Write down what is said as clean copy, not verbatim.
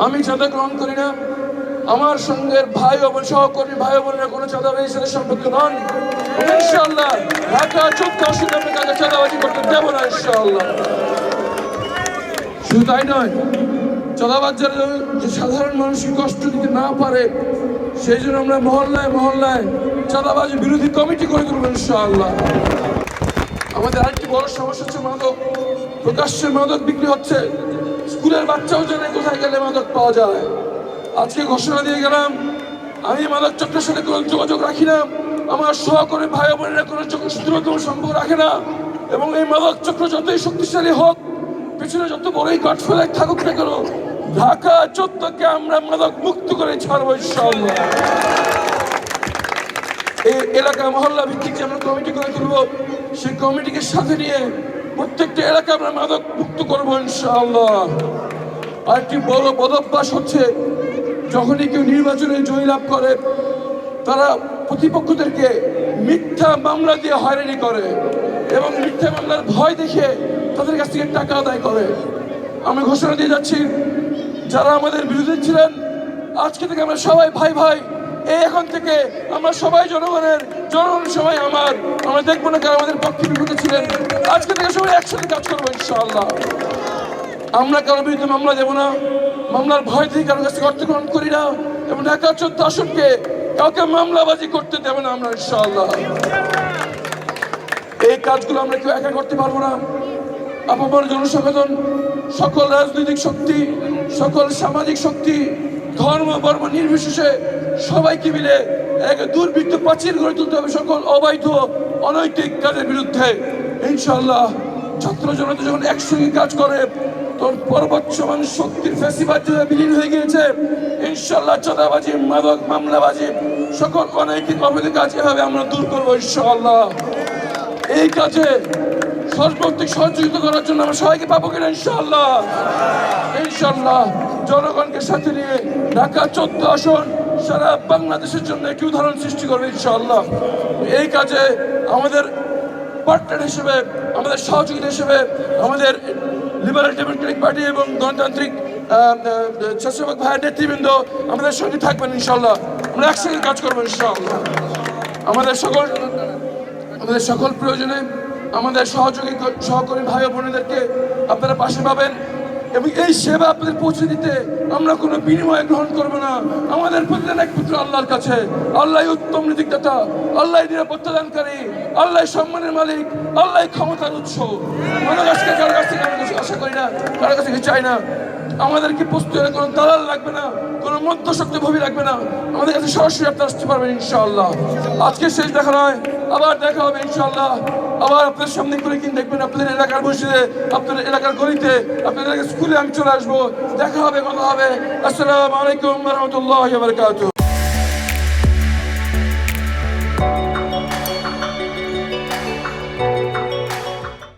আমি চাঁদা গ্রহণ করি না। আমার সঙ্গে ভাই ও সহকর্মী ভাই বোনেরা কোনো চাঁদাবাজির সাথে সম্পর্ক নন। ইনশাআল্লাহ ঢাকা 14 আসনে আমরা কাউকে চাঁদাবাজি করতে দেব না ইনশাআল্লাহ। শুধু তাই নয়, চাঁদাবাজ যে সাধারণ মানুষকে কষ্ট দিতে না পারে সেই জন্য আমরা মহল্লায় মহল্লায় চাঁদাবাজি বিরোধী কমিটি করে তুলব ইনশাআল্লাহ। আমাদের আরেকটি বড় সমস্যা হচ্ছে মাদক। প্রকাশ্যে মাদক বিক্রি হচ্ছে, স্কুলের বাচ্চাও জানে কোথায় গেলে মাদক পাওয়া যায়। আজকে ঘোষণা দিয়ে গেলাম, আমি মাদক চক্রের সাথে কোনো যোগাযোগ রাখি না, আমার সহকর্মী ভাই বোনেরা কোনো সূত্রতম সম্পর্ক রাখে না, এবং এই মাদক চক্র যতই শক্তিশালী হোক, পিছনে যত বড়ই কাঠফেলে থাকুক না কেন, ঢাকা 14কে আমরা মাদক মুক্ত করে ছাড়বো ইনশাআল্লাহ। এই এলাকা মহল্লা ভিত্তিক যে আমরা কমিটি করে তুলব, সেই কমিটিকে সাথে নিয়ে প্রত্যেকটা এলাকা আমরা মাদক মুক্ত করবো ইনশাআল্লাহ। আর একটি বড় বদভ্যাস হচ্ছে, যখনই কেউ নির্বাচনে জয়ী লাভ করে তারা প্রতিপক্ষদেরকে মিথ্যা মামলা দিয়ে হয়রানি করে এবং মিথ্যা মামলার ভয় দেখে তাদের কাছ থেকে টাকা আদায় করে। আমি ঘোষণা দিয়ে যাচ্ছি, যারা আমাদের বিরোধী ছিলেন, আজকে থেকে আমরা সবাই ভাই ভাই। এখন থেকে আমরা সবাই জনগণের সবাই আমরা দেখবো না কারণ আমাদের পক্ষে বিপক্ষে ছিলেন। আজকে থেকে সবাই একসাথে কাজ করবো ইনশাআল্লাহ। আমরা কারোর বিরুদ্ধে মামলা দেবো না, মামলার ভয় থেকে কারোর কাছে অর্থ গ্রহণ করি না, এবং ঢাকা 14 আসনকে কাউকে মামলাবাজি করতে দেবো না আমরা ইনশাআল্লাহ। এই কাজগুলো আমরা কেউ একা করতে পারবো না। আপামর জনসচেতন, সকল রাজনৈতিক শক্তি, সকল সামাজিক শক্তি, ধর্ম বর্ণ নির্বিশেষে সবাইকে মিলে এক দুর্বৃত্ত প্রাচীর গড়ে তুলতে হবে সকল অবৈধ অনৈতিক কাজের বিরুদ্ধে ইনশাআল্লাহ। ছাত্র জনতা যখন একসঙ্গে কাজ করে, তোর পর্বত সমান শক্তির ফ্যাসিবাদ বিলীন হয়ে গিয়েছে ইনশাআল্লাহ। চাঁদাবাজি, মাদক, মামলাবাজি, সকল অনৈতিক অবৈধ কাজ এভাবে আমরা দূর করবো ইনশাআল্লাহ। এই কাজে সর্বাত্মক সহযোগিতা করার জন্য আমরা সবাইকে পাবো কিনা ইনশাআল্লাহ। ইনশাআল্লাহ জনগণকে সাথে নিয়ে ঢাকা 14 আসন সারা বাংলাদেশের জন্য একটি উদাহরণ সৃষ্টি করবে ইনশাআল্লাহ। এই কাজে আমাদের পার্টনার হিসেবে, আমাদের সহযোগিতা হিসেবে আমাদের লিবারেল ডেমোক্রেটিক পার্টি এবং গণতান্ত্রিক স্বেচ্ছাসেবক ভাইয়ের নেতৃবৃন্দ আমাদের সঙ্গে থাকবেন ইনশাআল্লাহ। আমরা একসঙ্গে কাজ করবো ইনশাআল্লাহ। আমাদের সকল প্রয়োজনে আমাদের সহকর্মী ভাই বোনেদেরকে আপনারা পাশে পাবেন, এবং এই সেবা আপনাদের পৌঁছে দিতে আমরা কোনো বিনিময় গ্রহণ করবো না। আমাদের প্রতিদান এক পুত্র আল্লাহর কাছে। আল্লাহ উত্তম নীতিদাতা, আল্লাহ নিরাপত্তা দানকারী, আল্লাহ সম্মানের মালিক, আল্লাহ ক্ষমতার উৎস। আমাদের কাছে কারোর কাছ থেকে আমরা কিছু আশা করি না, কারোর কাছে কিছু চাই না। আমাদেরকে প্রস্তুত হলে কোনো দালাল লাগবে না, কোনো মধ্যশক্তি ভবি লাগবে না। আমাদের কাছে সরাসরি আপনারা আসতে পারবেন ইনশাআল্লাহ। আজকে শেষ দেখা নয়, আবার দেখা হবে ইনশাআল্লাহ। আবার আপনার সামনে করে কিনে দেখবেন, আপনাদের এলাকার মসজিদে, আপনাদের এলাকার গলিতে, আপনাদের এলাকার স্কুলে আমি চলে আসবো। দেখা হবে, কথা হবে। আসসালামু আলাইকুম ওয়া রাহমাতুল্লাহি ওয়া বারাকাতুহু।